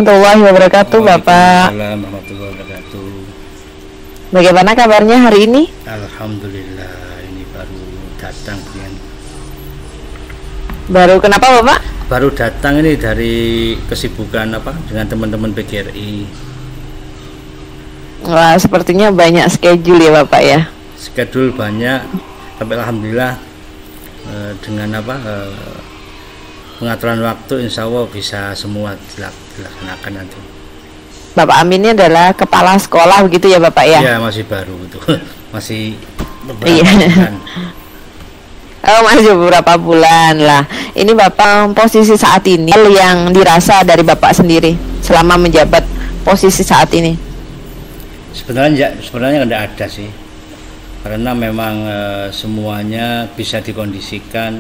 warahmatullahi wabarakatuh, Bapak. Waalaikumsalam warahmatullahi wabarakatuh. Bagaimana kabarnya hari ini? Alhamdulillah, ini baru datang Brian. Baru kenapa, Bapak? Baru datang ini dari kesibukan dengan teman-teman PGRI. Wah, sepertinya banyak schedule ya, Bapak ya. Schedule banyak, tapi alhamdulillah dengan pengaturan waktu insya Allah bisa semua dilaksanakan nanti. Bapak Amin ini adalah kepala sekolah begitu ya, Bapak ya? Iya, masih baru itu. Masih beberapa Iya. bulan. Oh, masih beberapa bulan lah. Ini Bapak posisi saat ini yang dirasa dari Bapak sendiri selama menjabat posisi saat ini. Sebenarnya nggak ada sih, karena memang semuanya bisa dikondisikan.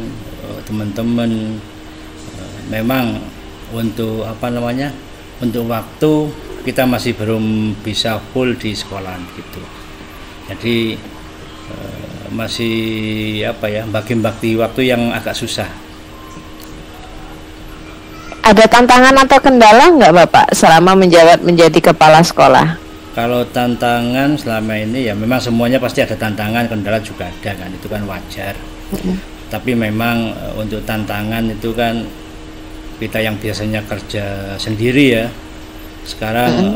Teman-teman memang untuk untuk waktu kita masih belum bisa full di sekolah gitu. Jadi masih bagi waktu yang agak susah. Ada tantangan atau kendala nggak Bapak selama menjabat menjadi kepala sekolah? Kalau tantangan selama ini ya memang semuanya pasti ada tantangan, kendala juga ada kan, itu kan wajar. Tapi memang untuk tantangan itu kan kita yang biasanya kerja sendiri ya, sekarang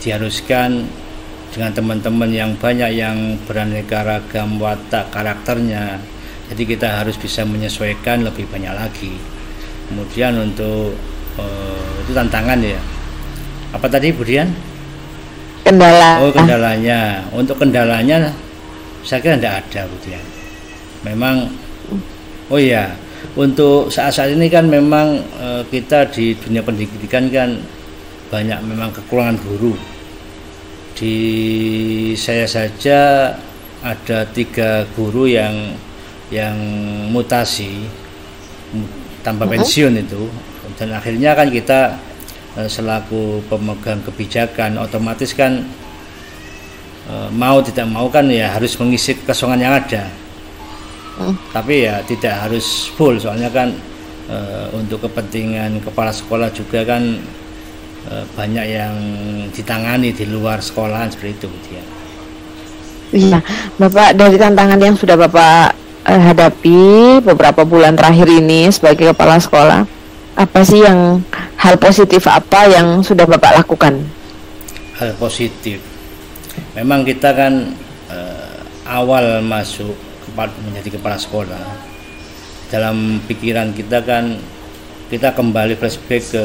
diharuskan dengan teman-teman yang banyak yang beraneka ragam watak karakternya, jadi kita harus bisa menyesuaikan lebih banyak lagi. Kemudian untuk itu tantangan ya. Apa tadi Budian? Kendala. Oh, kendalanya. Untuk kendalanya saya kira tidak ada Budian. Memang oh iya, untuk saat-saat ini kan memang kita di dunia pendidikan kan banyak memang kekurangan guru. Di saya saja ada 3 guru yang mutasi tanpa pensiun itu, dan akhirnya kan kita selaku pemegang kebijakan otomatis kan mau tidak mau kan ya harus mengisi kekosongan yang ada. Tapi ya tidak harus full, soalnya kan untuk kepentingan kepala sekolah juga kan banyak yang ditangani di luar sekolahan seperti itu ya. Iya, Bapak, dari tantangan yang sudah Bapak hadapi beberapa bulan terakhir ini sebagai kepala sekolah, apa sih yang hal positif apa yang sudah Bapak lakukan? Hal positif, memang kita kan awal masuk menjadi kepala sekolah, dalam pikiran kita kan kita kembali flashback ke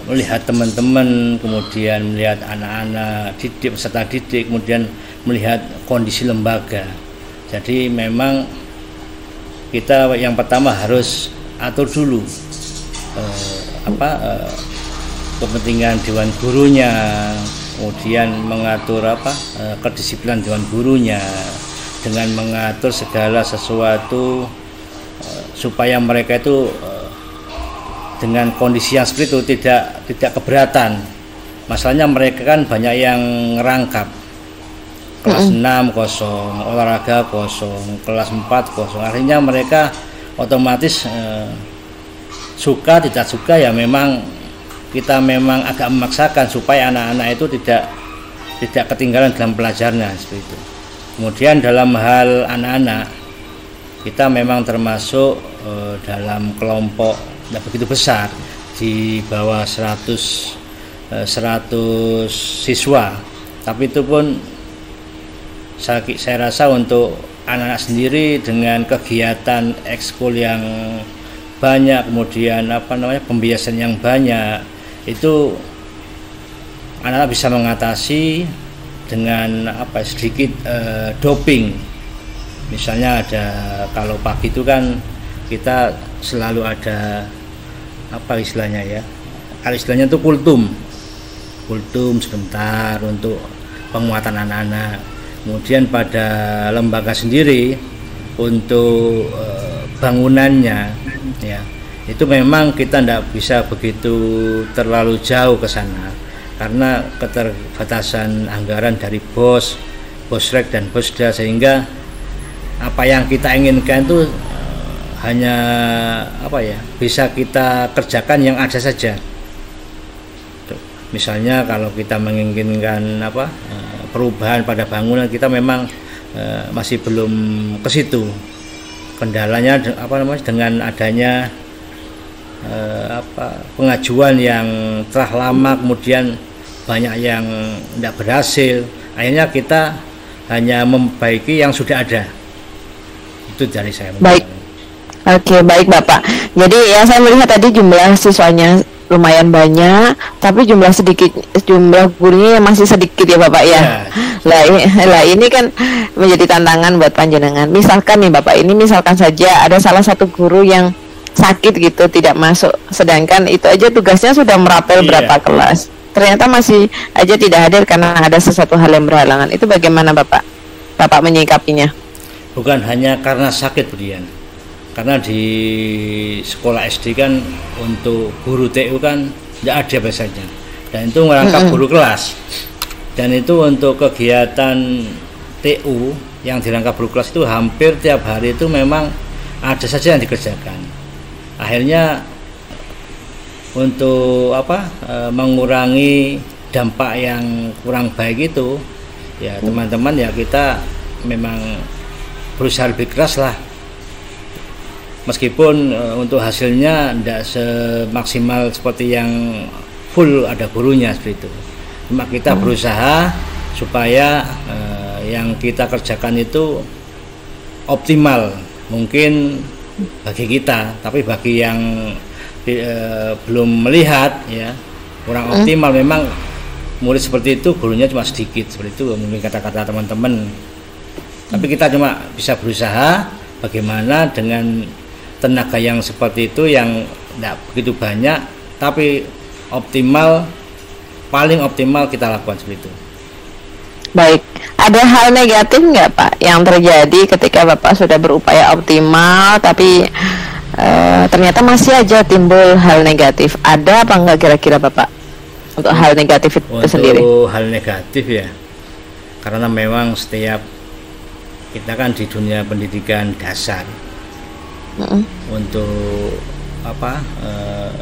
melihat teman-teman, kemudian melihat anak-anak didik, peserta didik, kemudian melihat kondisi lembaga. Jadi memang kita yang pertama harus atur dulu kepentingan dewan gurunya, kemudian mengatur kedisiplinan dewan gurunya dengan mengatur segala sesuatu supaya mereka itu dengan kondisi yang seperti itu tidak keberatan. Masalahnya mereka kan banyak yang ngerangkap, kelas 6 kosong, olahraga kosong, kelas 4 kosong. Akhirnya mereka otomatis suka tidak suka ya memang kita memang agak memaksakan supaya anak-anak itu tidak ketinggalan dalam pelajarannya seperti itu. Kemudian dalam hal anak-anak kita memang termasuk dalam kelompok tidak begitu besar, di bawah 100 siswa, tapi itu pun saya rasa untuk anak-anak sendiri dengan kegiatan ekskul yang banyak, kemudian pembiasan yang banyak, itu anak-anak bisa mengatasi dengan sedikit doping. Misalnya ada, kalau pagi itu kan kita selalu ada istilahnya ya, kalau istilahnya itu kultum sebentar untuk penguatan anak-anak. Kemudian pada lembaga sendiri untuk bangunannya ya, itu memang kita tidak bisa begitu terlalu jauh ke sana karena keterbatasan anggaran dari Bosrek dan Bosda, sehingga apa yang kita inginkan itu hanya apa ya, bisa kita kerjakan yang ada saja. Misalnya kalau kita menginginkan perubahan pada bangunan, kita memang masih belum ke situ. Kendalanya dengan adanya pengajuan yang telah lama, kemudian banyak yang tidak berhasil. Akhirnya kita hanya memperbaiki yang sudah ada. Itu dari saya. Baik. Oke, baik Bapak. Jadi ya saya melihat tadi jumlah siswanya lumayan banyak, tapi jumlah gurunya masih sedikit ya Bapak ya. Lah ini kan menjadi tantangan buat panjenengan. Misalkan nih Bapak, ini misalkan saja ada salah satu guru yang sakit gitu, tidak masuk, sedangkan itu aja tugasnya sudah merapel berapa kelas, ternyata masih aja tidak hadir karena ada sesuatu hal yang berhalangan. Itu bagaimana Bapak menyikapinya? Bukan hanya karena sakit, Budian. Karena di sekolah SD kan untuk guru TU kan tidak ada biasanya, dan itu merangkap guru kelas, dan itu untuk kegiatan TU yang dirangkap guru kelas itu hampir tiap hari itu memang ada saja yang dikerjakan. Akhirnya untuk mengurangi dampak yang kurang baik itu, ya teman-teman ya kita memang berusaha lebih keras lah. Meskipun untuk hasilnya tidak semaksimal seperti yang full ada gurunya seperti itu. Cuma kita berusaha supaya yang kita kerjakan itu optimal mungkin bagi kita, tapi bagi yang belum melihat ya kurang optimal. Memang murid seperti itu gurunya cuma sedikit, seperti itu mungkin kata-kata teman-teman. Tapi kita cuma bisa berusaha bagaimana dengan tenaga yang seperti itu yang tidak begitu banyak, tapi optimal, paling optimal kita lakukan seperti itu. Baik, ada hal negatif nggak Pak yang terjadi ketika Bapak sudah berupaya optimal tapi ternyata masih aja timbul hal negatif? Ada apa enggak kira-kira Bapak untuk hal negatif itu sendiri? Untuk hal negatif ya, karena memang setiap kita kan di dunia pendidikan dasar, untuk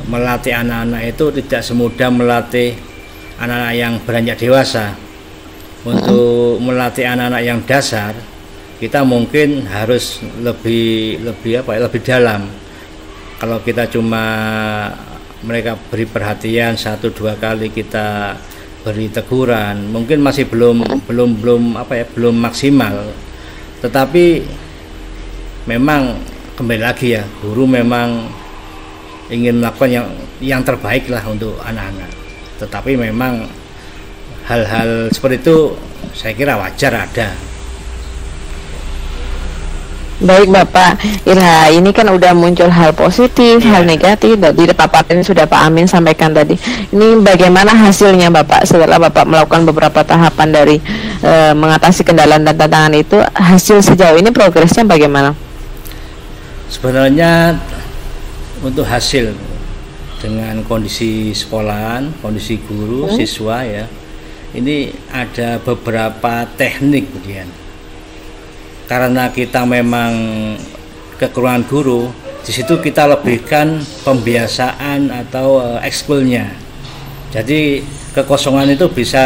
melatih anak-anak itu tidak semudah melatih anak-anak yang beranjak dewasa. Untuk melatih anak-anak yang dasar, kita mungkin harus lebih dalam. Kalau kita cuma mereka beri perhatian 1-2 kali kita beri teguran, mungkin masih belum maksimal. Tetapi memang kembali lagi ya, guru memang ingin melakukan yang terbaik lah untuk anak-anak. Tetapi memang hal-hal seperti itu saya kira wajar ada. Baik Bapak, ya ini kan udah muncul hal positif, hal negatif. Dari paparan sudah Pak Amin sampaikan tadi. Ini bagaimana hasilnya Bapak setelah Bapak melakukan beberapa tahapan dari mengatasi kendala dan tantangan itu? Hasil sejauh ini progresnya bagaimana? Sebenarnya untuk hasil dengan kondisi sekolahan, kondisi guru, siswa ya, ini ada beberapa teknik kemudian. Karena kita memang kekurangan guru, di situ kita lebihkan pembiasaan atau ekskulnya. Jadi kekosongan itu bisa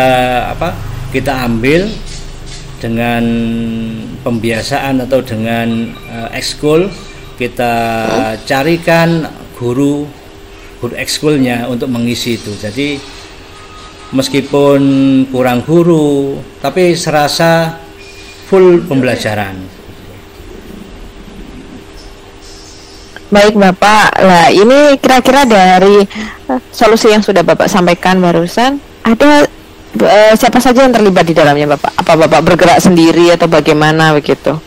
kita ambil dengan pembiasaan atau dengan ekskul. Kita carikan guru ekskulnya untuk mengisi itu. Jadi meskipun kurang guru, tapi serasa full pembelajaran. Baik Bapak, lah ini kira-kira dari solusi yang sudah Bapak sampaikan barusan, ada siapa saja yang terlibat di dalamnya Bapak? Apa Bapak bergerak sendiri atau bagaimana begitu?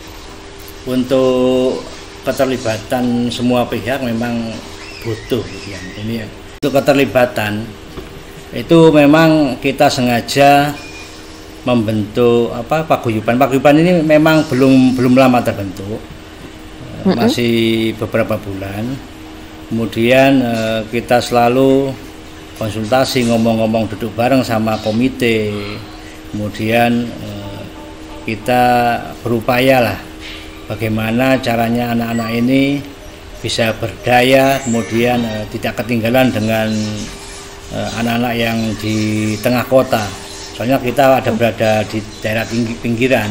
Untuk keterlibatan semua pihak memang butuh ya. Ini ya. Untuk keterlibatan itu memang kita sengaja membentuk paguyuban. Paguyuban ini memang belum lama terbentuk, masih beberapa bulan. Kemudian kita selalu konsultasi, ngomong-ngomong, duduk bareng sama komite. Kemudian kita berupaya lah bagaimana caranya anak-anak ini bisa berdaya, kemudian tidak ketinggalan dengan anak-anak yang di tengah kota. Soalnya kita ada berada di daerah pinggiran,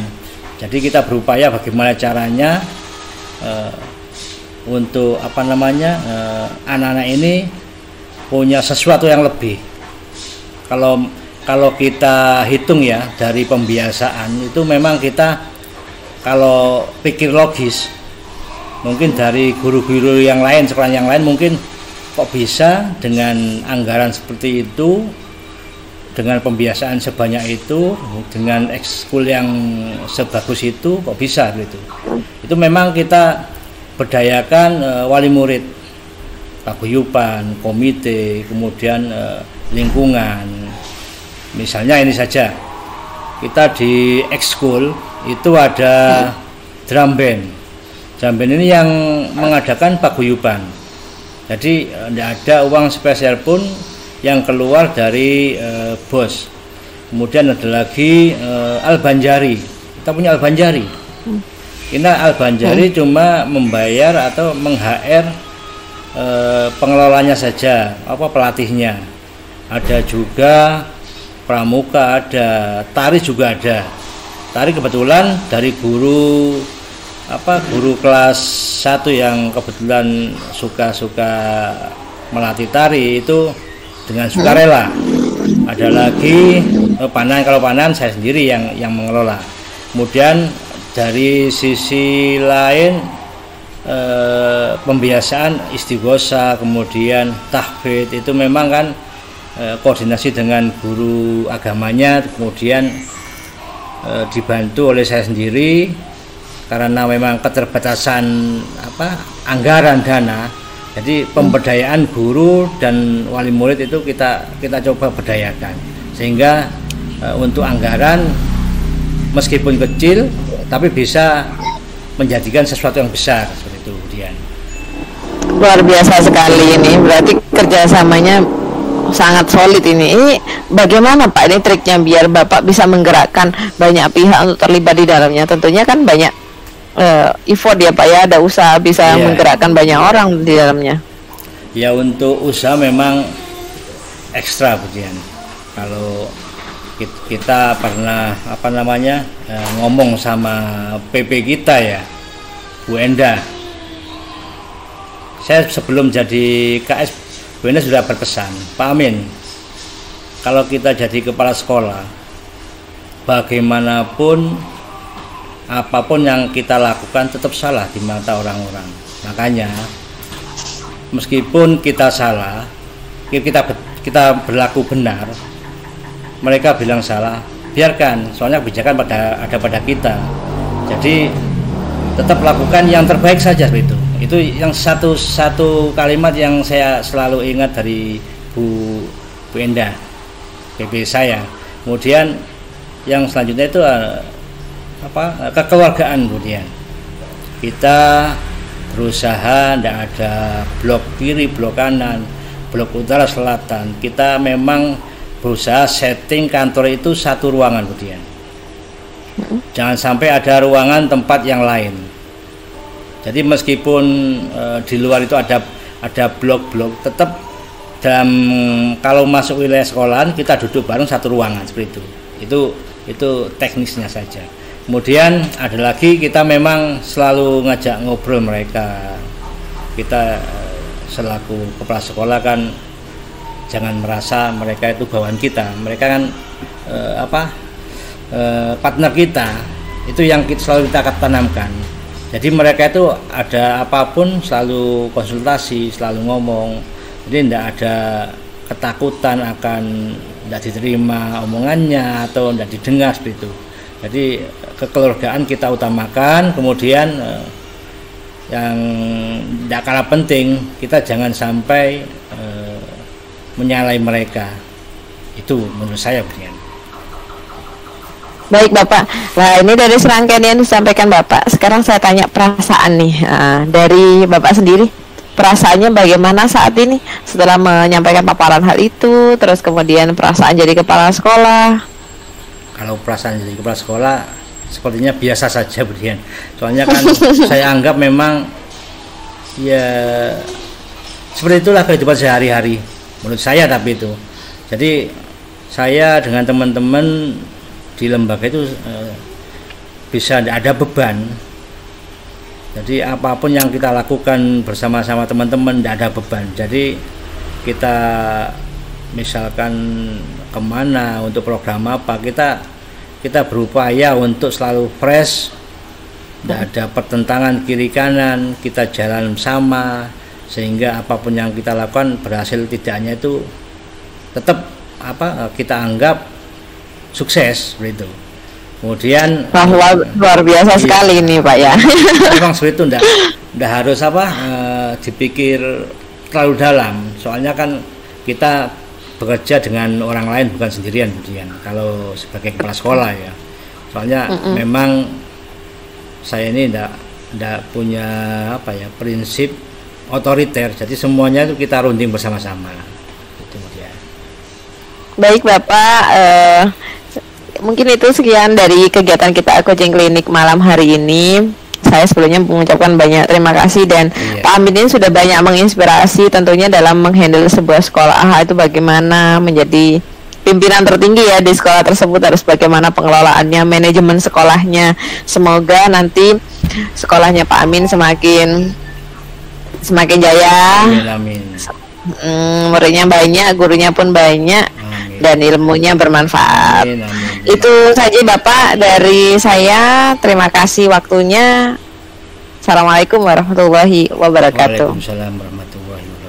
jadi kita berupaya bagaimana caranya untuk anak-anak ini punya sesuatu yang lebih. Kalau kita hitung ya dari pembiasaan itu memang kita kalau pikir logis, mungkin dari guru-guru yang lain, sekolah yang lain mungkin kok bisa dengan anggaran seperti itu, dengan pembiasaan sebanyak itu, dengan ekskul yang sebagus itu, kok bisa gitu. Itu memang kita berdayakan wali murid, paguyuban, komite, kemudian lingkungan. Misalnya ini saja, kita di ekskul itu ada drum band. Drum band ini yang mengadakan paguyuban. Jadi tidak ada uang spesial pun yang keluar dari bos. Kemudian ada lagi Al-Banjari. Kita punya Al-Banjari. Kita Al-Banjari cuma membayar atau meng-HR pengelolanya saja, pelatihnya. Ada juga pramuka, ada tari juga ada. Tari kebetulan dari guru kelas 1 yang kebetulan suka melatih tari itu dengan sukarela. Ada lagi kalau panan saya sendiri yang mengelola. Kemudian dari sisi lain pembiasaan istighosa, kemudian tahfidz itu memang kan koordinasi dengan guru agamanya, kemudian dibantu oleh saya sendiri. Karena memang keterbatasan anggaran dana, jadi pemberdayaan guru dan wali murid itu kita coba berdayakan, sehingga untuk anggaran meskipun kecil tapi bisa menjadikan sesuatu yang besar seperti itu. Kemudian luar biasa sekali ini, berarti kerjasamanya sangat solid ini. Ini bagaimana Pak ini triknya biar Bapak bisa menggerakkan banyak pihak untuk terlibat di dalamnya? Tentunya kan banyak effort ya Pak ya, ada usaha bisa menggerakkan banyak orang di dalamnya. Ya untuk usaha memang ekstra kemudian. Kalau kita pernah ngomong sama PP kita ya, Bu Enda. Saya sebelum jadi KS, Bu Enda sudah berpesan, Pak Amin, kalau kita jadi kepala sekolah, bagaimanapun apapun yang kita lakukan tetap salah di mata orang-orang. Makanya meskipun kita salah, kita berlaku benar, mereka bilang salah, biarkan, soalnya kebijakan ada pada kita. Jadi tetap lakukan yang terbaik saja begitu. Itu yang satu kalimat yang saya selalu ingat dari Bu Enda, PP saya. Kemudian yang selanjutnya itu kekeluargaan. Kemudian kita berusaha, tidak ada blok kiri, blok kanan, blok utara, selatan. Kita memang berusaha setting kantor itu satu ruangan. Kemudian jangan sampai ada ruangan tempat yang lain. Jadi meskipun di luar itu ada blok-blok, tetap kalau masuk wilayah sekolahan kita duduk bareng satu ruangan seperti itu. Itu teknisnya saja. Kemudian ada lagi, kita memang selalu ngajak ngobrol mereka. Kita selaku kepala sekolah kan jangan merasa mereka itu bawaan kita. Mereka kan partner kita. Itu yang selalu kita tanamkan. Jadi mereka itu ada apapun selalu konsultasi, selalu ngomong. Jadi tidak ada ketakutan akan tidak diterima omongannya atau tidak didengar seperti itu. Jadi kekeluargaan kita utamakan, kemudian yang tidak kalah penting, kita jangan sampai menyalahi mereka. Itu menurut saya, Brian. Baik Bapak, nah ini dari serangkaian yang disampaikan Bapak. Sekarang saya tanya perasaan nih, dari Bapak sendiri, perasaannya bagaimana saat ini setelah menyampaikan paparan hal itu, terus kemudian perasaan jadi kepala sekolah? Kalau perasaan jadi kepala sekolah sepertinya biasa saja, Brian. Soalnya kan saya anggap memang ya seperti itulah kehidupan sehari-hari menurut saya. Tapi itu jadi saya dengan teman-teman di lembaga itu bisa tidak ada beban. Jadi apapun yang kita lakukan bersama-sama teman-teman tidak ada beban. Jadi kita misalkan kemana untuk program apa, kita berupaya untuk selalu fresh, tidak ada pertentangan kiri kanan, kita jalan sama sehingga apapun yang kita lakukan berhasil tidaknya itu tetap kita anggap sukses begitu. Kemudian bahwa luar biasa sekali ini Pak ya. Memang seperti itu, ndak harus dipikir terlalu dalam. Soalnya kan kita bekerja dengan orang lain bukan sendirian kemudian. Kalau sebagai kepala sekolah ya. Soalnya memang saya ini ndak punya prinsip otoriter. Jadi semuanya itu kita runding bersama-sama. Itu dia. Baik Bapak, mungkin itu sekian dari kegiatan kita coaching klinik malam hari ini. Saya sebelumnya mengucapkan banyak terima kasih dan Pak Amin ini sudah banyak menginspirasi tentunya dalam menghandle sebuah sekolah itu bagaimana menjadi pimpinan tertinggi ya di sekolah tersebut, harus bagaimana pengelolaannya, manajemen sekolahnya. Semoga nanti sekolahnya Pak Amin semakin jaya. Amin. Muridnya banyak, gurunya pun banyak. Amin. Dan ilmunya bermanfaat. Amin. Itu saja Bapak dari saya. Terima kasih waktunya. Assalamualaikum warahmatullahi wabarakatuh. Waalaikumsalam warahmatullahi wabarakatuh.